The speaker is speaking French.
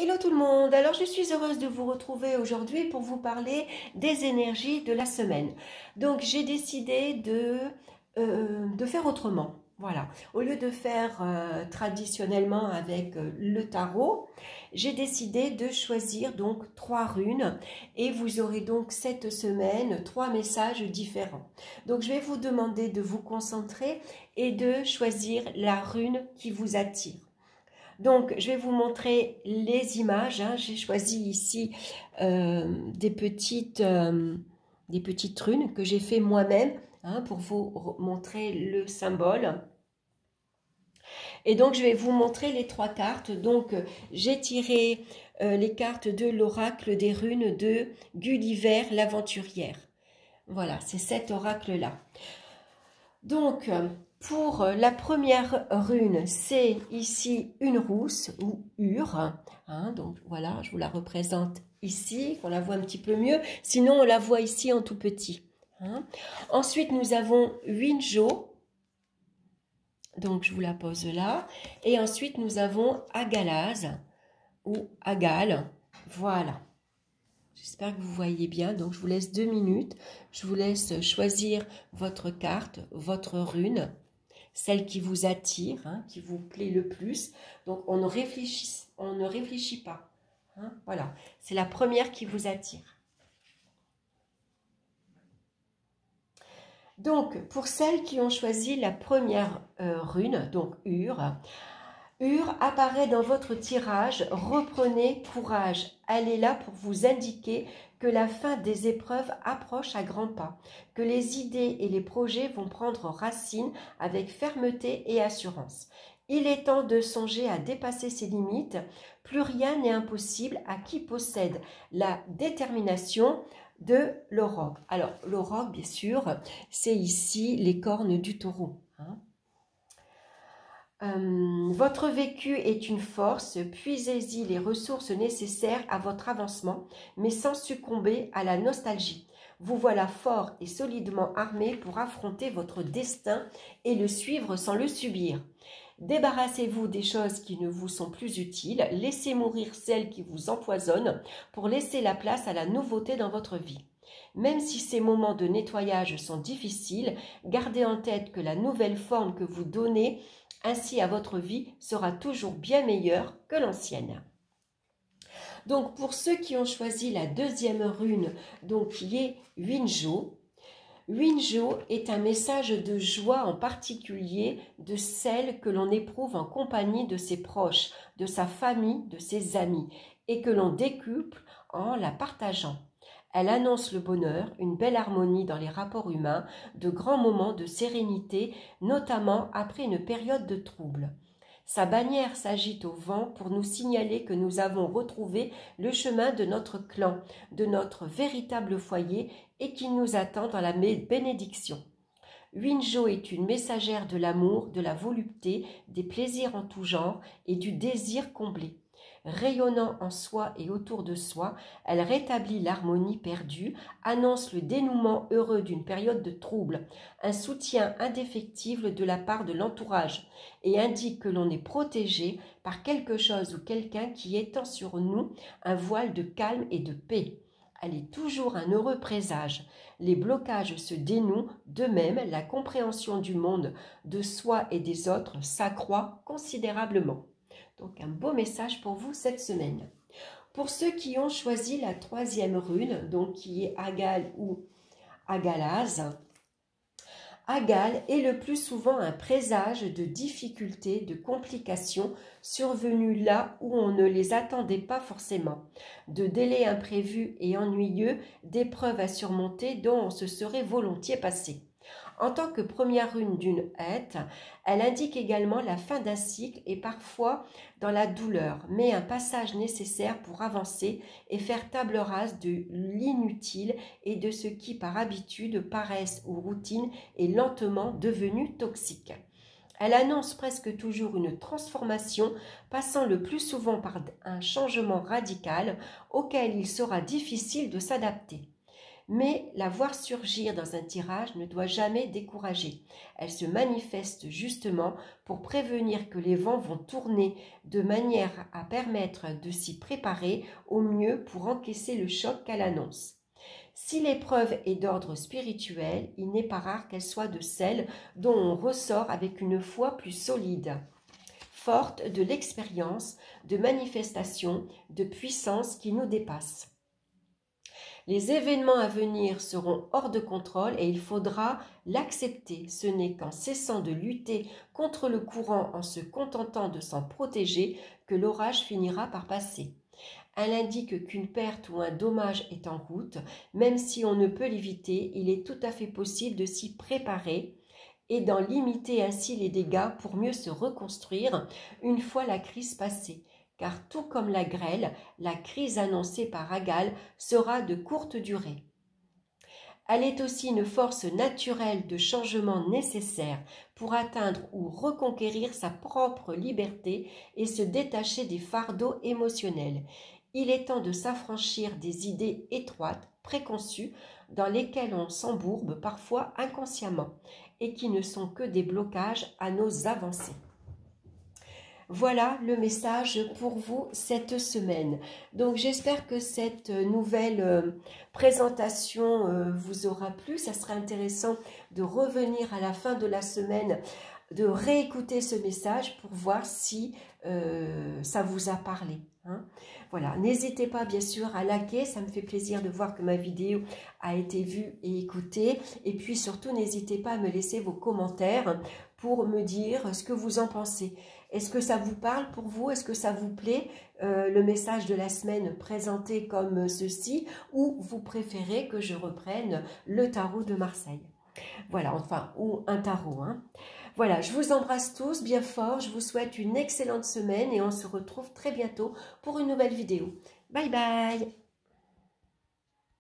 Hello tout le monde, alors je suis heureuse de vous retrouver aujourd'hui pour vous parler des énergies de la semaine. Donc j'ai décidé de faire autrement. Voilà, au lieu de faire traditionnellement avec le tarot, j'ai décidé de choisir donc 3 runes et vous aurez donc cette semaine 3 messages différents. Donc je vais vous demander de vous concentrer et de choisir la rune qui vous attire. Donc, je vais vous montrer les images. J'ai choisi ici des petites runes que j'ai fait moi-même pour vous montrer le symbole. Et donc, je vais vous montrer les 3 cartes. Donc, j'ai tiré les cartes de l'oracle des runes de Gulliver l'aventurière. Voilà, c'est cet oracle-là. Donc, pour la première rune, c'est ici une rousse ou ur. Donc voilà, je vous la représente ici, qu'on la voit un petit peu mieux. Sinon, on la voit ici en tout petit. Ensuite, nous avons Winjo. Donc, je vous la pose là. Et ensuite, nous avons Agalaz ou Agal. Voilà. J'espère que vous voyez bien, donc je vous laisse 2 minutes. Je vous laisse choisir votre carte, votre rune, celle qui vous attire, qui vous plaît le plus. Donc on ne réfléchit pas. Voilà, c'est la première qui vous attire. Donc pour celles qui ont choisi la première rune, donc Ur, Ur apparaît dans votre tirage, reprenez courage. Elle est là pour vous indiquer que la fin des épreuves approche à grands pas, que les idées et les projets vont prendre racine avec fermeté et assurance. Il est temps de songer à dépasser ses limites. Plus rien n'est impossible à qui possède la détermination de l'auroch. Alors, l'auroch, bien sûr, c'est ici les cornes du taureau. Votre vécu est une force, puisez-y les ressources nécessaires à votre avancement, mais sans succomber à la nostalgie. Vous voilà fort et solidement armé pour affronter votre destin et le suivre sans le subir. Débarrassez-vous des choses qui ne vous sont plus utiles, laissez mourir celles qui vous empoisonnent pour laisser la place à la nouveauté dans votre vie. Même si ces moments de nettoyage sont difficiles, gardez en tête que la nouvelle forme que vous donnez ainsi à votre vie sera toujours bien meilleure que l'ancienne. Donc pour ceux qui ont choisi la deuxième rune, donc qui est Winjo, Winjo est un message de joie en particulier de celle que l'on éprouve en compagnie de ses proches, de sa famille, de ses amis, et que l'on décuple en la partageant. Elle annonce le bonheur, une belle harmonie dans les rapports humains, de grands moments de sérénité, notamment après une période de trouble. Sa bannière s'agite au vent pour nous signaler que nous avons retrouvé le chemin de notre clan, de notre véritable foyer et qui nous attend dans la bénédiction. Winjo est une messagère de l'amour, de la volupté, des plaisirs en tout genre et du désir comblé. Rayonnant en soi et autour de soi, elle rétablit l'harmonie perdue, annonce le dénouement heureux d'une période de trouble, un soutien indéfectible de la part de l'entourage et indique que l'on est protégé par quelque chose ou quelqu'un qui étend sur nous un voile de calme et de paix. Elle est toujours un heureux présage. Les blocages se dénouent, de même la compréhension du monde, de soi et des autres s'accroît considérablement. Donc un beau message pour vous cette semaine. Pour ceux qui ont choisi la troisième rune, donc qui est Agal ou Agalaz, Agal est le plus souvent un présage de difficultés, de complications survenues là où on ne les attendait pas forcément, de délais imprévus et ennuyeux, d'épreuves à surmonter dont on se serait volontiers passé. En tant que première rune d'une hête, elle indique également la fin d'un cycle et parfois dans la douleur, mais un passage nécessaire pour avancer et faire table rase de l'inutile et de ce qui par habitude, paresse ou routine est lentement devenu toxique. Elle annonce presque toujours une transformation, passant le plus souvent par un changement radical auquel il sera difficile de s'adapter. mais la voir surgir dans un tirage ne doit jamais décourager. Elle se manifeste justement pour prévenir que les vents vont tourner de manière à permettre de s'y préparer au mieux pour encaisser le choc qu'elle annonce. Si l'épreuve est d'ordre spirituel, il n'est pas rare qu'elle soit de celle dont on ressort avec une foi plus solide, forte de l'expérience, de manifestations, de puissance qui nous dépasse. Les événements à venir seront hors de contrôle et il faudra l'accepter. Ce n'est qu'en cessant de lutter contre le courant, en se contentant de s'en protéger, que l'orage finira par passer. Elle indique qu'une perte ou un dommage est en route, même si on ne peut l'éviter, il est tout à fait possible de s'y préparer et d'en limiter ainsi les dégâts pour mieux se reconstruire une fois la crise passée. Car tout comme la grêle, la crise annoncée par Agal sera de courte durée. Elle est aussi une force naturelle de changement nécessaire pour atteindre ou reconquérir sa propre liberté et se détacher des fardeaux émotionnels. Il est temps de s'affranchir des idées étroites, préconçues, dans lesquelles on s'embourbe parfois inconsciemment et qui ne sont que des blocages à nos avancées. Voilà le message pour vous cette semaine. Donc j'espère que cette nouvelle présentation vous aura plu. Ça sera intéressant de revenir à la fin de la semaine, de réécouter ce message pour voir si ça vous a parlé. Hein. Voilà, n'hésitez pas bien sûr à liker, ça me fait plaisir de voir que ma vidéo a été vue et écoutée. Et puis surtout, n'hésitez pas à me laisser vos commentaires pour me dire ce que vous en pensez. Est-ce que ça vous parle pour vous? Est-ce que ça vous plaît, le message de la semaine présenté comme ceci? Ou vous préférez que je reprenne le tarot de Marseille? Voilà, enfin, ou un tarot. Hein. Voilà, je vous embrasse tous bien fort. Je vous souhaite une excellente semaine et on se retrouve très bientôt pour une nouvelle vidéo. Bye bye!